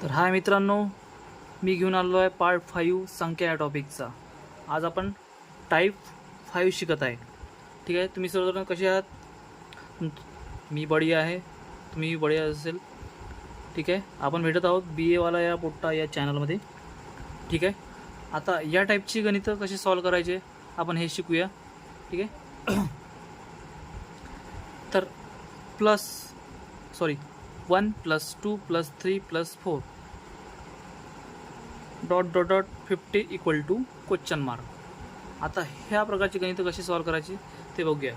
तर हाय मित्रांनो, मी घेऊन आलो आहे पार्ट 5 संख्या या टॉपिकचा. आज आपण टाईप 5 शिकत आहे. ठीक आहे, तुम्ही सर्वजण कसे आहात? मी बढिया आहे, तुम्ही बढिया असेल. ठीक आहे, आपण भेटत आहोत बी एवाला या पोट्टा या चॅनलमध्ये. ठीक आहे, आता या टाईपची गणितं कशी सॉल्व करायचे आपण हे शिकूया. ठीक आहे, तर 1 + 2 + 3 + 4 ... $50 = क्वेश्चन मार्क. आता ह्या प्रकारची गणितं कशी सॉल्व करायची ते बघूया.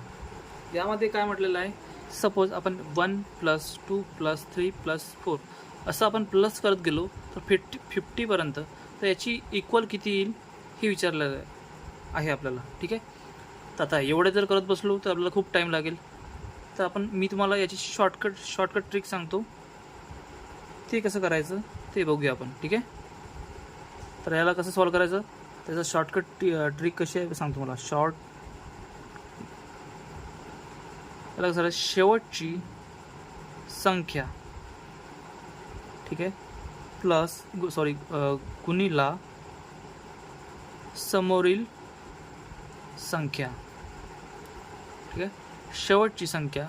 यामध्ये काय म्हटलेलं आहे, सपोज आपण 1 + 2 + 3 + 4 असं आपण प्लस करत गेलो तर 50पर्यंत, तर याची इक्वल किती येईल हे विचारलेलं आहे आपल्याला. ठीक आहे, तर आता एवढे जर करत बसलो तर आपल्याला खूप टाईम लागेल. तर मी तुम्हाला याची शॉर्टकट ट्रिक सांगतो, ते कसं करायचं ते बघूया आपण. ठीक आहे, तर याला कसं सॉल्व करायचं त्याचं शॉर्टकट ट्रिक कशी आहे सांगतो मला. याला कसं आहे, शेवटची संख्या, ठीक आहे, गुणिला समोरील संख्या. ठीक आहे, शेवटची संख्या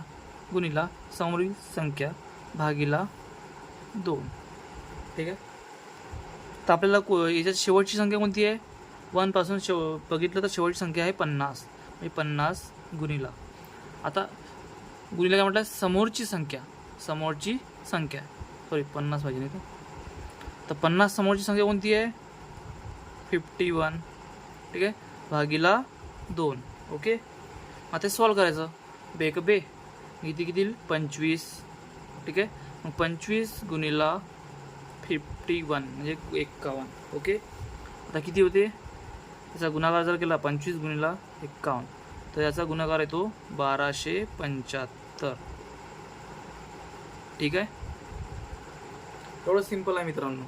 गुणिला समोरील संख्या भागिला 2. ठीक आहे, तर आपल्याला याच्यात शेवटची संख्या कोणती आहे, 1 पासून बघितलं तर शेवटची संख्या आहे 50. म्हणजे 50 गुणिला, आता गुणिला काय म्हटलं, समोरची संख्या 50 पाहिजे नाही तर 50 समोरची संख्या कोणती आहे 51. ठीक आहे, भागिला 2. ओके, आता सॉल्व करायचं. बे किती येईल 25. ठीक आहे, मग 25 गुणिला 51 म्हणजे 51. ओके, आता किती होते, त्याचा गुणाकार जर केला 25 गुणिला 51 तर याचा गुणाकार येतो 1275. ठीक आहे, एवढं सिंपल आहे मित्रांनो.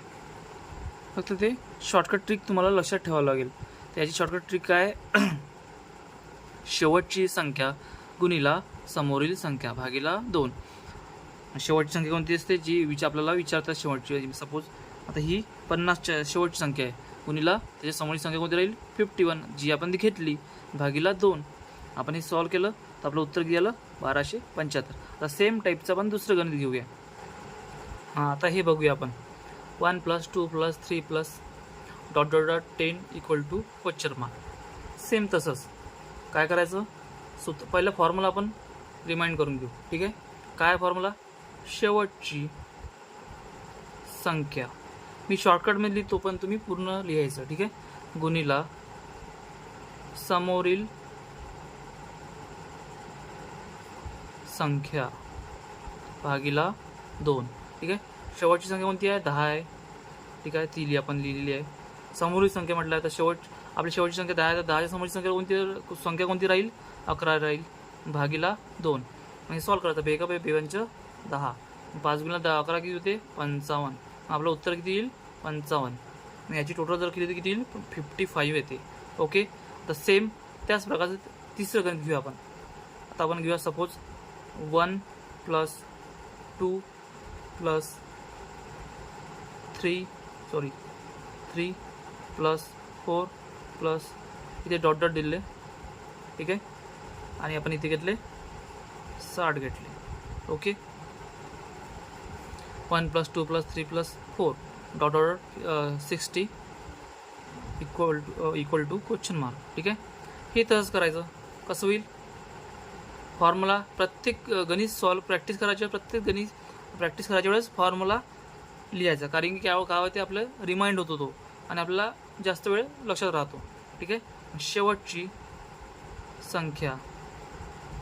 फक्त ते शॉर्टकट ट्रिक तुम्हाला लक्षात ठेवावं लागेल. त्याची शॉर्टकट ट्रिक काय, शेवटची संख्या गुणिला समोरील संख्या भागिला 2. शेवटची संख्या कोणती असते, जी आपल्याला विचारतात शेवटची. सपोज आता ही 50च्या शेवटची संख्या आहे, गुणिला त्याच्या समोरची संख्या कोणती राहील 51, जी आपण ती घेतली, भागिला 2. आपण हे सॉल्व केलं तर आपलं उत्तर किती आलं 1275. आता सेम टाईपचं आपण दुसरं गणित घेऊया. हां, आता हे बघूया आपण. 1 + 2 + 3 + $10 = क्वेश्चन मार्क. सेम तसंच काय करायचं, पहिला फॉर्म्युला आपण रिमाइंड करून घेऊ. ठीक आहे, काय फॉर्म्युला, शेवटची संख्या, मी शॉर्टकटमध्ये लिहितो पण तुम्ही पूर्ण लिहायचं. ठीक आहे, गुणिला समोरील संख्या भागिला 2. ठीक आहे, शेवटची संख्या कोणती आहे 10 आहे. ठीक आहे, ती आपण लिहिलेली आहे. समोरील संख्या म्हटलं आहे तर आपली शेवटची संख्या 10 आहे, तर 10च्या समोरची संख्या कोणती राहील 11 राहील, भागिला 2. म्हणजे सॉल्व करायचं. बेका 10, 5 गुणिला 10 11 किती होते 55. आपलं उत्तर किती येईल 55. आणि याची टोटल जर किती येईल 55 येते. ओके, तर सेम त्याच प्रकारचं तिसरं गणित घेऊ आपण. आता आपण घेऊया सपोज 1 + 2 + 3 + 4 + इथे डॉट दिले. ठीक आहे, आणि आपण इथे घेतले 60 घेतले. Okay, 1 + 2 + 3 + 4 ... 60 = question mark. ठीक आहे, हे तसंच करायचं. कसं होईल, फॉर्म्युला प्रत्येक गणित प्रॅक्टिस करायच्या वेळेस फॉर्म्युला लिहायचा, कारण की काय होते आपलं रिमाइंड होतो तो, आणि आपल्याला जास्त वेळ लक्षात राहतो. ठीक आहे, शेवटची संख्या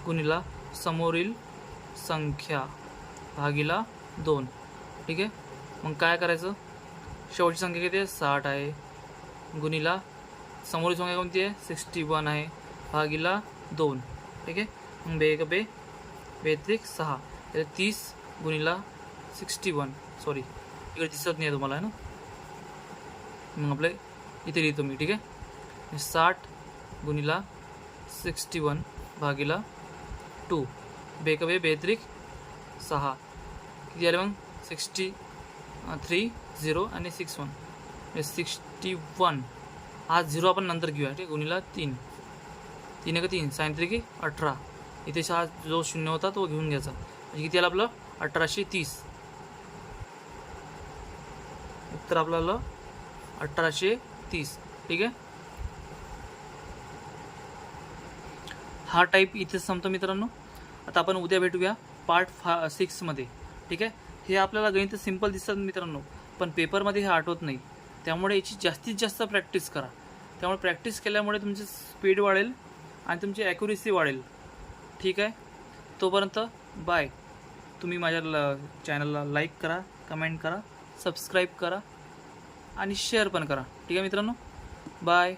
गुणिला समोरील संख्या भागिला 2. ठीक आहे, मग काय करायचं, शेवटची संख्या किती आहे 60 आहे, गुणिला समोरील संख्या कोणती आहे 61 आहे, भागिला 2. ठीक आहे, मग बेत्रिक 6, 30 गुणिला 61. सॉरी, इकडे दिसत नाही आहे तुम्हाला, आहे ना, मग आपले इथे लिहितो मी. ठीक आहे, 60 गुणिला 61 भागिला 2. बेत्रिक 6 किती आले मग 60 3 0 आणि 6 1 61. हा 0 आपण नंतर घेऊया. ठीक, गुणिला 3 3 एक 3 साइन 3 की 18. इथे हा जो 0 होता तो घेऊन घ्यायचा. म्हणजे किती आलं आपलं 1830. उत्तर आपल्याला 1830. ठीक आहे. हा टाईप इथेच संपतो मित्रांनो. आता आपण उद्या भेटूया पार्ट 6 मध्ये. ठीक आहे. हे आपल्याला गणित सिंपल दिसतात मित्रांनो, पण पेपरमध्ये हे आठवत नाही. त्यामुळे याची जास्तीत जास्त प्रॅक्टिस करा. त्यामुळे प्रॅक्टिस केल्यामुळे तुमची स्पीड वाढेल आणि तुमची ॲक्युरेसी वाढेल. ठीक आहे. तोपर्यंत बाय. तुम्ही माझ्या चॅनलला लाईक करा, कमेंट करा, सबस्क्राईब करा आणि शेअर पण करा. ठीक आहे मित्रांनो. बाय.